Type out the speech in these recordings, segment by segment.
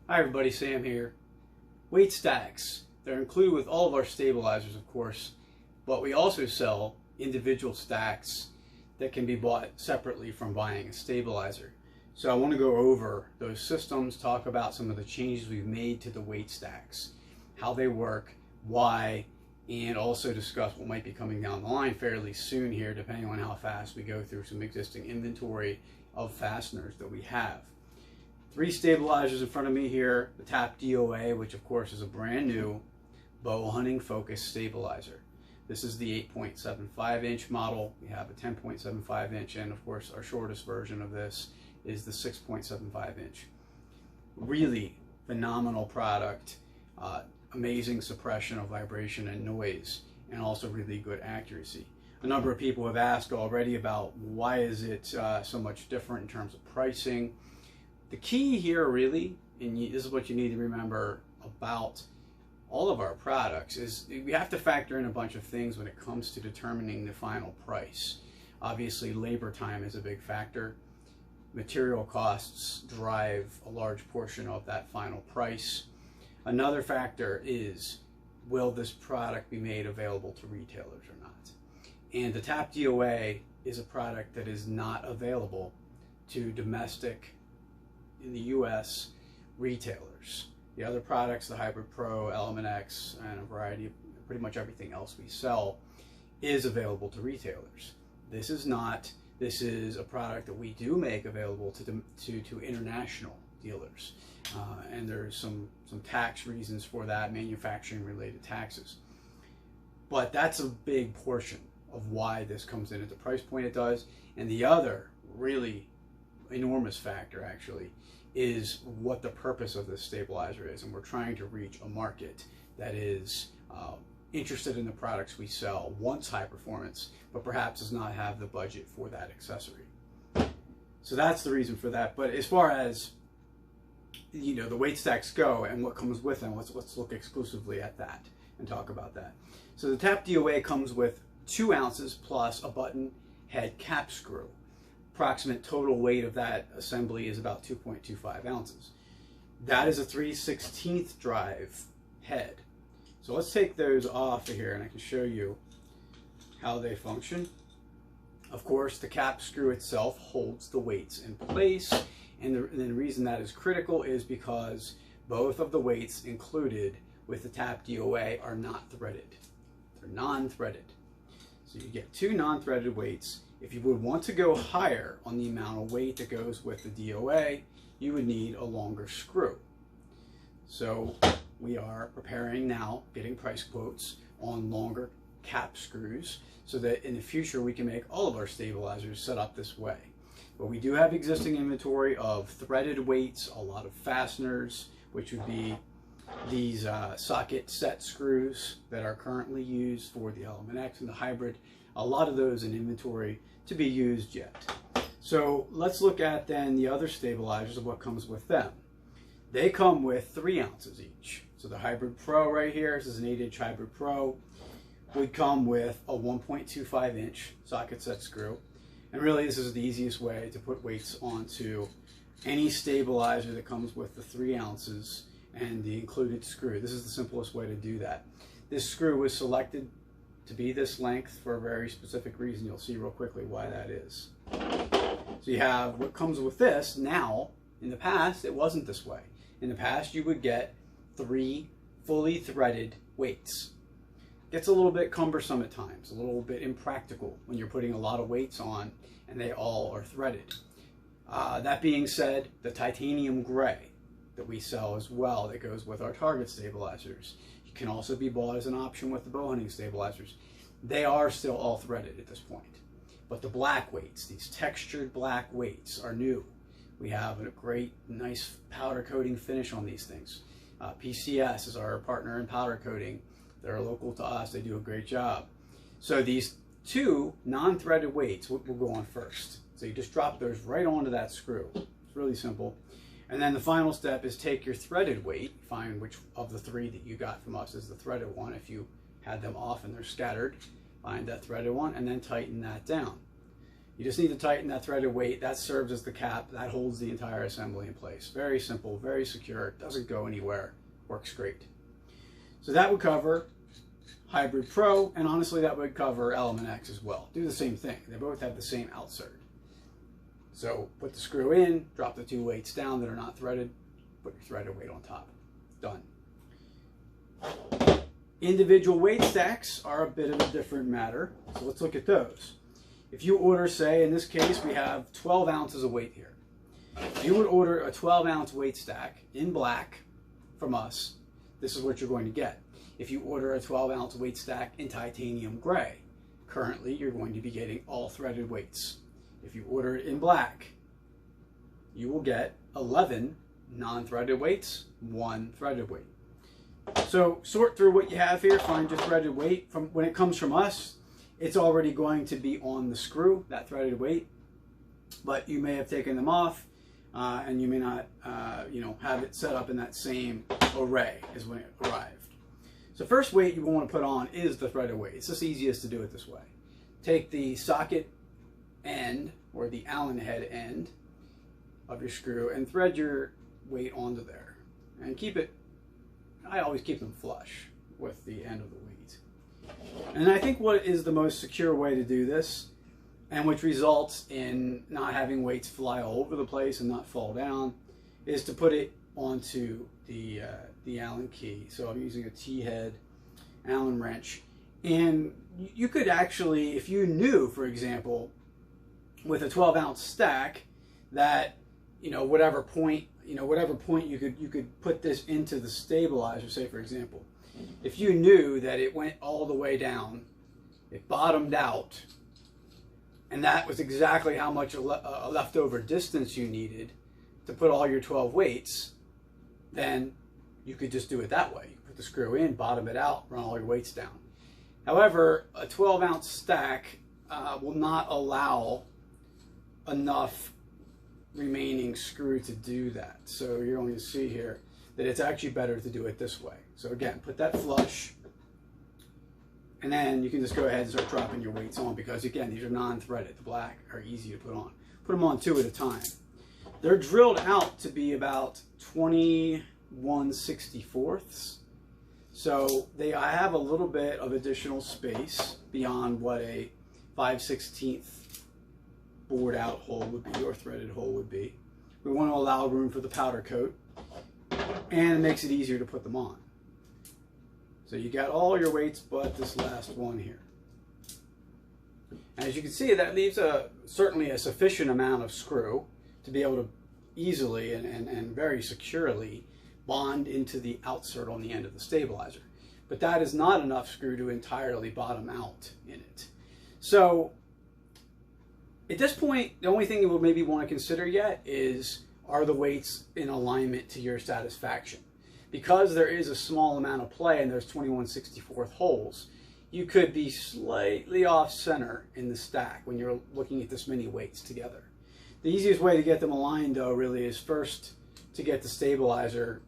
Hi everybody, Sam here. Weight stacks. They're included with all of our stabilizers, of course, but we also sell individual stacks that can be bought separately from buying a stabilizer. So I want to go over those systems, talk about some of the changes we've made to the weight stacks, how they work, why, and also discuss what might be coming down the line fairly soon here, depending on how fast we go through some existing inventory of fasteners that we have. 3 stabilizers in front of me here. The TAP DOA, which of course is a brand new bow hunting focused stabilizer. This is the 8.75 inch model. We have a 10.75 inch, and of course our shortest version of this is the 6.75 inch. Really phenomenal product, amazing suppression of vibration and noise, and also really good accuracy. A number of people have asked already about why is it so much different in terms of pricing. The key here really, and this is what you need to remember about all of our products, is we have to factor in a bunch of things when it comes to determining the final price. Obviously, labor time is a big factor. Material costs drive a large portion of that final price. Another factor is, will this product be made available to retailers or not? And the TAP DOA is a product that is not available to domestic, in the US, retailers. The other products, the Hybrid Pro, Element X, and a variety of pretty much everything else we sell is available to retailers. This is not. This is a product that we do make available to international dealers. And there's some tax reasons for that, manufacturing related taxes. But that's a big portion of why this comes in at the price point it does. And the other really enormous factor actually is what the purpose of this stabilizer is, and we're trying to reach a market that is interested in the products we sell, wants high performance, but perhaps does not have the budget for that accessory. So that's the reason for that. But as far as the weight stacks go and what comes with them, let's look exclusively at that and talk about that. So the TAP DOA comes with 2 ounces plus a button head cap screw. Approximate total weight of that assembly is about 2.25 ounces. That is a 3/16 drive head. So let's take those off of here and I can show you how they function. Of course, the cap screw itself holds the weights in place, and the reason that is critical is because both of the weights included with the TAP DOA are not threaded. They're non-threaded. So you get 2 non-threaded weights. If you would want to go higher on the amount of weight that goes with the DOA, you would need a longer screw. So we are preparing now, getting price quotes on longer cap screws so that in the future we can make all of our stabilizers set up this way. But we do have existing inventory of threaded weights, a lot of fasteners, which would be these socket set screws that are currently used for the Element X and the Hybrid. A lot of those in inventory to be used yet. So let's look at then the other stabilizers and what comes with them. They come with 3 ounces each. So the Hybrid Pro right here, this is an 8 inch Hybrid Pro, would come with a 1.25 inch socket set screw. And really this is the easiest way to put weights onto any stabilizer that comes with the 3 ounces and the included screw. This is the simplest way to do that. This screw was selected to be this length for a very specific reason. You'll see real quickly why that is. So you have what comes with this now. In the past, it wasn't this way. In the past, you would get 3 fully threaded weights. Gets a little bit cumbersome at times, a little bit impractical when you're putting a lot of weights on and they all are threaded. That being said, the titanium gray that we sell as well, that goes with our target stabilizers, can also be bought as an option with the bow hunting stabilizers. They are still all threaded at this point. But the black weights, these textured black weights, are new. We have a great, nice powder coating finish on these things. PCS is our partner in powder coating. They're local to us. They do a great job. So these 2 non-threaded weights will go on first. So you just drop those right onto that screw. It's really simple. And then the final step is take your threaded weight, find which of the 3 that you got from us is the threaded one. If you had them off and they're scattered, find that threaded one and then tighten that down. You just need to tighten that threaded weight. That serves as the cap. That holds the entire assembly in place. Very simple, very secure. Doesn't go anywhere. Works great. So that would cover Hybrid Pro, and honestly that would cover Element X as well. Do the same thing. They both have the same outsert. So put the screw in, drop the two weights down that are not threaded, put your threaded weight on top. Done. Individual weight stacks are a bit of a different matter, so let's look at those. If you order, say, in this case, we have 12 ounces of weight here. If you would order a 12-ounce weight stack in black from us, this is what you're going to get. If you order a 12-ounce weight stack in titanium gray, currently you're going to be getting all threaded weights. If you order it in black, you will get 11 non-threaded weights, 1 threaded weight. So sort through what you have here, find your threaded weight. From when it comes from us, it's already going to be on the screw, that threaded weight, but you may have taken them off and you may not have it set up in that same array as when it arrived. So first weight you want to put on is the threaded weight. It's just easiest to do it this way. Take the socket end or the Allen head end of your screw and thread your weight onto there, and keep it, I always keep them flush with the end of the weight. And I think what is the most secure way to do this, and which results in not having weights fly all over the place and not fall down, is to put it onto the Allen key. So I'm using a T-head Allen wrench, and you could actually, if you knew, for example, with a 12-ounce stack, that whatever point you could put this into the stabilizer. Say, for example, if you knew that it went all the way down, it bottomed out, and that was exactly how much a leftover distance you needed to put all your 12 weights, then you could just do it that way. You put the screw in, bottom it out, run all your weights down. However, a 12-ounce stack will not allow enough remaining screw to do that. So you're going to see here that it's actually better to do it this way. So again, put that flush, and then you can just go ahead and start dropping your weights on, because again, these are non-threaded. The black are easy to put on. Put them on 2 at a time. They're drilled out to be about 21/64. So I have a little bit of additional space beyond what a 5/16 bored out hole would be, or threaded hole would be. We want to allow room for the powder coat, and it makes it easier to put them on. So you got all your weights but this last one here. And as you can see, that leaves certainly a sufficient amount of screw to be able to easily and very securely bond into the outsert on the end of the stabilizer. But that is not enough screw to entirely bottom out in it. So at this point, the only thing you will maybe want to consider yet is, are the weights in alignment to your satisfaction? Because there is a small amount of play and there's 21/64 holes, you could be slightly off center in the stack when you're looking at this many weights together. The easiest way to get them aligned, though, really is first to get the stabilizer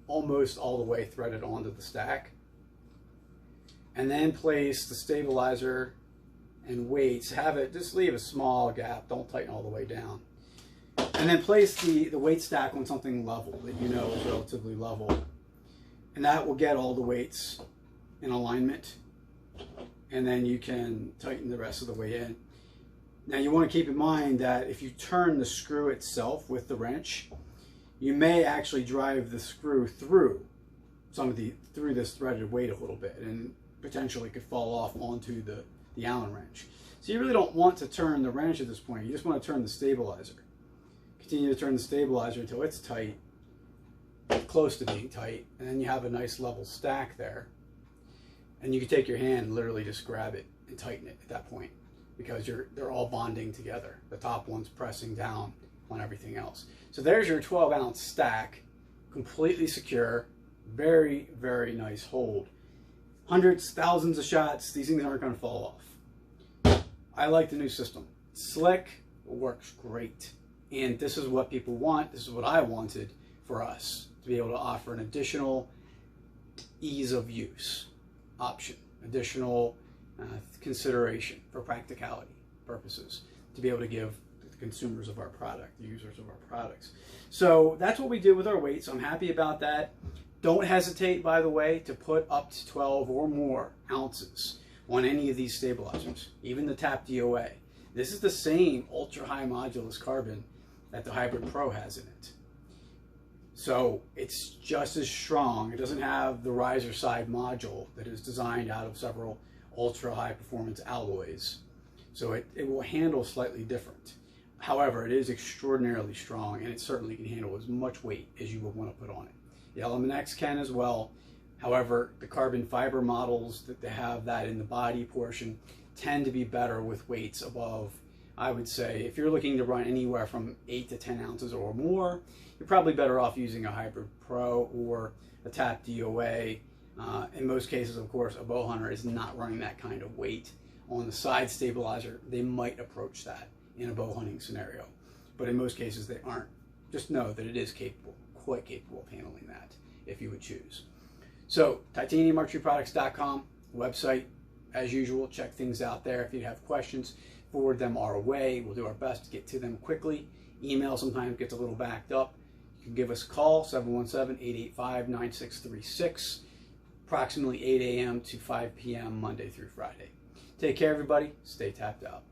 almost all the way threaded onto the stack, and then place the stabilizer and weights, just leave a small gap, don't tighten all the way down. And then place the weight stack on something level that you know is relatively level. And that will get all the weights in alignment. And then you can tighten the rest of the way in. Now you want to keep in mind that if you turn the screw itself with the wrench, you may actually drive the screw through through this threaded weight a little bit, and potentially could fall off onto the Allen wrench. So you really don't want to turn the wrench at this point. You just want to turn the stabilizer. Continue to turn the stabilizer until it's tight, close to being tight, and then you have a nice level stack there. And you can take your hand and literally just grab it and tighten it at that point, because they're all bonding together. The top one's pressing down on everything else. So there's your 12-ounce stack, completely secure, very, very nice hold. Hundreds, thousands of shots, these things aren't going to fall off. I like the new system. It's slick, it works great. And this is what people want. This is what I wanted for us, to be able to offer an additional ease of use option, additional consideration for practicality purposes. to be able to give the consumers of our product, the users of our products. So that's what we did with our weights. I'm happy about that. Don't hesitate, by the way, to put up to 12 or more ounces on any of these stabilizers, even the TAP DOA. This is the same ultra high modulus carbon that the Hybrid Pro has in it. So it's just as strong. It doesn't have the riser side module that is designed out of several ultra high performance alloys. So it will handle slightly different. However, it is extraordinarily strong, and it certainly can handle as much weight as you would want to put on it. The Element X can as well. However, the carbon fiber models that they have that in the body portion tend to be better with weights above, I would say, if you're looking to run anywhere from 8 to 10 ounces or more, you're probably better off using a Hybrid Pro or a TAP DOA. In most cases, of course, a bow hunter is not running that kind of weight. On the side stabilizer, they might approach that in a bow hunting scenario, but in most cases they aren't. Just know that it is capable, quite capable of handling that if you would choose. So titaniumarcheryproducts.com website, as usual, check things out there. If you have questions, forward them our way. We'll do our best to get to them quickly. Email sometimes gets a little backed up. You can give us a call, 717-885-9636, approximately 8 a.m. to 5 p.m. Monday through Friday. Take care, everybody. Stay tapped out.